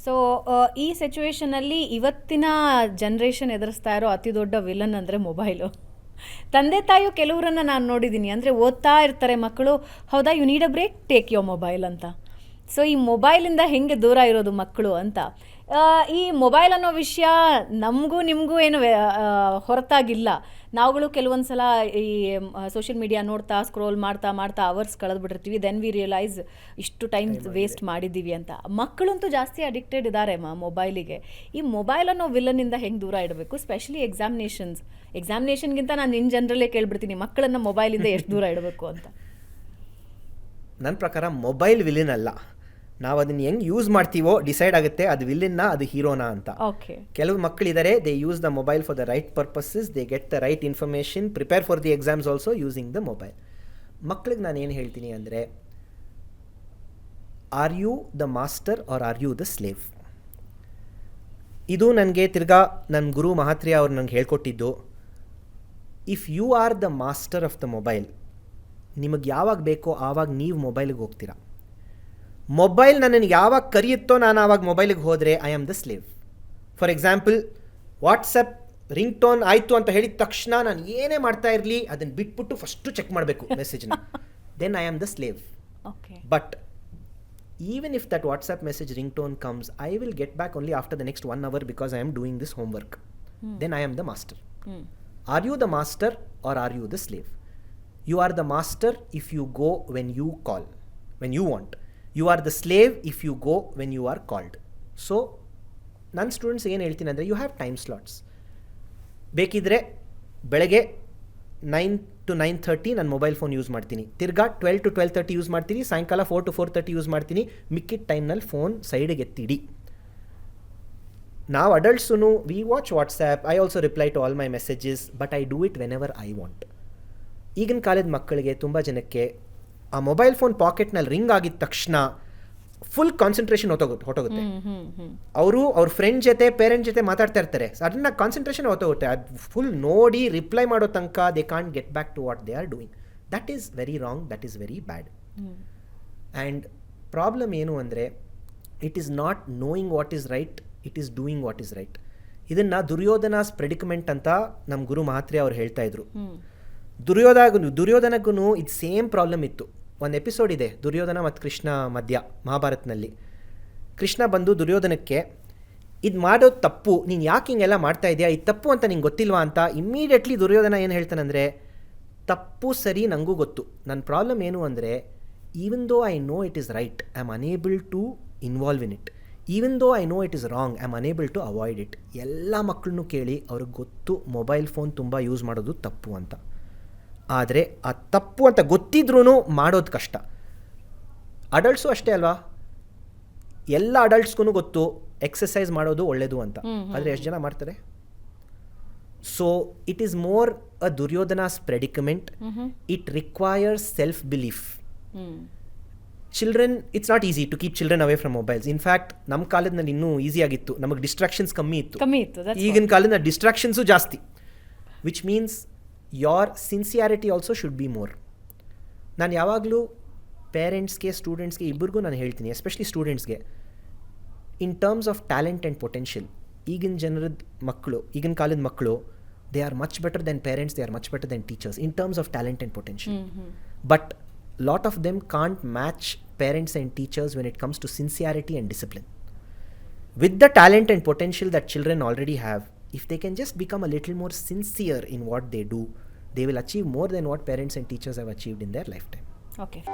So ಈ ಸಿಚುವೇಶನಲ್ಲಿ ಇವತ್ತಿನ generation ಎದುರಿಸ್ತಾ ಇರೋ ಅತಿ ದೊಡ್ಡ ವಿಲನ್ ಅಂದರೆ ಮೊಬೈಲು. ತಂದೆ ತಾಯಿಯು ಕೆಲವರನ್ನು ನಾನು ನೋಡಿದ್ದೀನಿ, ಅಂದರೆ ಓದ್ತಾ ಇರ್ತಾರೆ ಮಕ್ಕಳು, ಹೌದಾ you need a break, take your mobile ಅಂತ. ಸೊ ಈ ಮೊಬೈಲಿಂದ ಹೆಂಗೆ ದೂರ ಇರೋದು ಮಕ್ಕಳು ಅಂತ. ಈ ಮೊಬೈಲ್ ಅನ್ನೋ ವಿಷಯ ನಮಗೂ ನಿಮಗೂ ಏನು ಹೊರತಾಗಿಲ್ಲ. ನಾವುಗಳು ಕೆಲವೊಂದು ಸಲ ಈ ಸೋಷಿಯಲ್ ಮೀಡಿಯಾ ನೋಡ್ತಾ ಸ್ಕ್ರೋಲ್ ಮಾಡ್ತಾ ಮಾಡ್ತಾ ಅವರ್ಸ್ ಕಳೆದ್ಬಿಟ್ಟಿರ್ತೀವಿ. ದೆನ್ ವಿ ರಿಯಲೈಸ್ ಇಷ್ಟು ಟೈಮ್ ವೇಸ್ಟ್ ಮಾಡಿದ್ದೀವಿ ಅಂತ. ಮಕ್ಕಳಂತೂ ಜಾಸ್ತಿ ಅಡಿಕ್ಟೆಡ್ ಇದ್ದಾರೆ ಮೊಬೈಲಿಗೆ. ಈ ಮೊಬೈಲ್ ಅನ್ನೋ ವಿಲನ್ನಿಂದ ಹೆಂಗೆ ದೂರ ಇಡಬೇಕು, ಸ್ಪೆಷಲಿ ಎಕ್ಸಾಮಿನೇಷನ್ಗಿಂತ ನಾನು ಇನ್ ಜನರಲ್ಲೇ ಕೇಳ್ಬಿಡ್ತೀನಿ, ಮಕ್ಕಳನ್ನು ಮೊಬೈಲಿಂದ ಎಷ್ಟು ದೂರ ಇಡಬೇಕು ಅಂತ. ನನ್ನ ಪ್ರಕಾರ ಮೊಬೈಲ್ ವಿಲನ್ ಅಲ್ಲ, ನಾವು ಅದನ್ನು ಹೆಂಗೆ ಯೂಸ್ ಮಾಡ್ತೀವೋ ಡಿಸೈಡ್ ಆಗುತ್ತೆ ಅದು ವಿಲ್ಲಿನ್ನ ಅದು ಹೀರೋನಾ ಅಂತ. ಕೆಲವು ಮಕ್ಕಳಿದ್ದಾರೆ, they use the mobile for the right purposes, they get the right information, prepare for the exams also using the mobile. ಮಕ್ಕಳಿಗೆ ನಾನು ಏನು ಹೇಳ್ತೀನಿ ಅಂದರೆ, are you the master R are you the slave? ಇದು ನನಗೆ ತಿರ್ಗಾ ನನ್ನ ಗುರು ಮಹಾತ್ರಿಯಾ ಅವ್ರು ನನಗೆ ಹೇಳ್ಕೊಟ್ಟಿದ್ದು. If you are the master of the mobile, ನಿಮಗೆ ಯಾವಾಗ ಬೇಕೋ ಆವಾಗ ನೀವು ಮೊಬೈಲಿಗೆ ಹೋಗ್ತೀರಾ. ಮೊಬೈಲ್ ನನ್ನನ್ನು ಯಾವಾಗ ಕರೆಯುತ್ತೋ ನಾನು ಆವಾಗ ಮೊಬೈಲಿಗೆ ಹೋದರೆ I am the slave. For example, WhatsApp ring tone ಆಯಿತು ಅಂತ ಹೇಳಿದ ತಕ್ಷಣ ನಾನು ಏನೇ ಮಾಡ್ತಾ ಇರಲಿ ಅದನ್ನು ಬಿಟ್ಬಿಟ್ಟು ಫಸ್ಟು ಚೆಕ್ ಮಾಡಬೇಕು ಮೆಸೇಜ್ನ, then I am the slave. But even if that WhatsApp message ringtone comes, I will get back only after the next 1 hour because I am doing this homework. Then I am the master. Are you the master R are you the slave? You are the master if you go when you call, when you want. You are the slave if you go when you are called. So, ನನ್ನ students ಏನು ಹೇಳ್ತೀನಿ ಅಂದರೆ, you have time slots. ಬೇಕಿದ್ದರೆ ಬೆಳಗ್ಗೆ 9 to 9:30 ನಾನು mobile phone use ಮಾಡ್ತೀನಿ, ತಿರ್ಗಾ 12 to 12:30 use ಮಾಡ್ತೀನಿ, ಸಾಯಂಕಾಲ 4 to 4:30 ಯೂಸ್ ಮಾಡ್ತೀನಿ, ಮಿಕ್ಕಿದ ಟೈಮ್ನಲ್ಲಿ ಫೋನ್ ಸೈಡಿಗೆ ಎತ್ತಿಡಿ. ನಾವು ಅಡಲ್ಟ್ಸೂ we watch WhatsApp, I also reply to all my messages, but I do it whenever I want. ಈಗಿನ ಕಾಲದ ಮಕ್ಕಳಿಗೆ ತುಂಬ ಜನಕ್ಕೆ ಆ ಮೊಬೈಲ್ ಫೋನ್ ಪಾಕೆಟ್ನಲ್ಲಿ ರಿಂಗ್ ಆಗಿದ ತಕ್ಷಣ ಫುಲ್ ಕಾನ್ಸಂಟ್ರೇಷನ್ ಹೊಟ್ಟೋಗುತ್ತೆ. ಅವರು ಅವ್ರ ಫ್ರೆಂಡ್ ಜೊತೆ ಪೇರೆಂಟ್ ಜೊತೆ ಮಾತಾಡ್ತಾ ಇರ್ತಾರೆ, ಸಡನ್ನ ಕಾನ್ಸಂಟ್ರೇಷನ್ ಹೊಟ್ಟೋಗುತ್ತೆ. ಅದು ಫುಲ್ ನೋಡಿ ರಿಪ್ಲೈ ಮಾಡೋ ತನಕ they can't get back to what they are doing. That is very wrong, that is very bad. And problem ಏನು ಅಂದರೆ, it is not knowing what is right, it is doing what is right. ಇದನ್ನು ದುರ್ಯೋಧನಾಸ್ ಪ್ರೆಡಿಕಮೆಂಟ್ ಅಂತ ನಮ್ಮ ಗುರು ಮಹಾತ್ರಿಯಾ ಅವ್ರು ಹೇಳ್ತಾ ಇದ್ರು. ದುರ್ಯೋಧನಗೂ ಇದು same problem ಇತ್ತು. ಒಂದು ಎಪಿಸೋಡ್ ಇದೆ ದುರ್ಯೋಧನ ಮತ್ತು ಕೃಷ್ಣ ಮಧ್ಯ ಮಹಾಭಾರತನಲ್ಲಿ. ಕೃಷ್ಣ ಬಂದು ದುರ್ಯೋಧನಕ್ಕೆ, ಇದು ಮಾಡೋದು ತಪ್ಪು, ನೀನು ಯಾಕೆ ಹಿಂಗೆಲ್ಲ ಮಾಡ್ತಾ ಇದೆಯಾ, ಇದು ತಪ್ಪು ಅಂತ ನಿಂಗೆ ಗೊತ್ತಿಲ್ವಾ ಅಂತ. ಇಮ್ಮಿಡಿಯೇಟ್ಲಿ ದುರ್ಯೋಧನ ಏನು ಹೇಳ್ತಾನಂದರೆ, ತಪ್ಪು ಸರಿ ನನಗೂ ಗೊತ್ತು, ನನ್ನ ಪ್ರಾಬ್ಲಮ್ ಏನು ಅಂದರೆ, even though I know it is right, I am unable to involve in it. Even though I know it is wrong, I am unable to avoid it. ಎಲ್ಲ ಮಕ್ಕಳನ್ನೂ ಕೇಳಿ ಅವ್ರಿಗೆ ಗೊತ್ತು ಮೊಬೈಲ್ ಫೋನ್ ತುಂಬ ಯೂಸ್ ಮಾಡೋದು ತಪ್ಪು ಅಂತ. ಆದರೆ ಆ ತಪ್ಪು ಅಂತ ಗೊತ್ತಿದ್ರೂ ಮಾಡೋದು ಕಷ್ಟ. ಅಡಲ್ಟ್ಸು ಅಷ್ಟೇ ಅಲ್ವಾ, ಎಲ್ಲ ಅಡಲ್ಟ್ಸ್ಗೂ ಗೊತ್ತು ಎಕ್ಸಸೈಸ್ ಮಾಡೋದು ಒಳ್ಳೆಯದು ಅಂತ, ಆದರೆ ಎಷ್ಟು ಜನ ಮಾಡ್ತಾರೆ? So it is more a Duryodhana's predicament. It requires self belief. Children, it's not easy to keep children away from mobiles. In fact ನಮ್ಮ ಕಾಲದಲ್ಲಿ ಇನ್ನೂ ಈಸಿ ಆಗಿತ್ತು, ನಮಗೆ ಡಿಸ್ಟ್ರಾಕ್ಷನ್ಸ್ ಕಮ್ಮಿ ಇತ್ತು. ಈಗಿನ ಕಾಲದ ಡಿಸ್ಟ್ರಾಕ್ಷನ್ಸು ಜಾಸ್ತಿ, which means your sincerity also should be more. ನಾನು ಯಾವಾಗಲೂ ಪೇರೆಂಟ್ಸ್ಗೆ ಸ್ಟೂಡೆಂಟ್ಸ್ಗೆ ಇಬ್ಬರಿಗೂ ನಾನು ಹೇಳ್ತೀನಿ, ಎಸ್ಪೆಷಲಿ ಸ್ಟೂಡೆಂಟ್ಸ್ಗೆ, in terms of talent and potential, ಈಗಿನ ಜನರದ ಮಕ್ಕಳು, ಈಗಿನ ಕಾಲದ ಮಕ್ಕಳು, they are much better than parents, they are much better than teachers in terms of talent and potential. But lot of them can't match parents and teachers when it comes to sincerity and discipline. With the talent and potential that children already have, if they can just become a little more sincere in what they do, they will achieve more than what parents and teachers have achieved in their lifetime. Okay.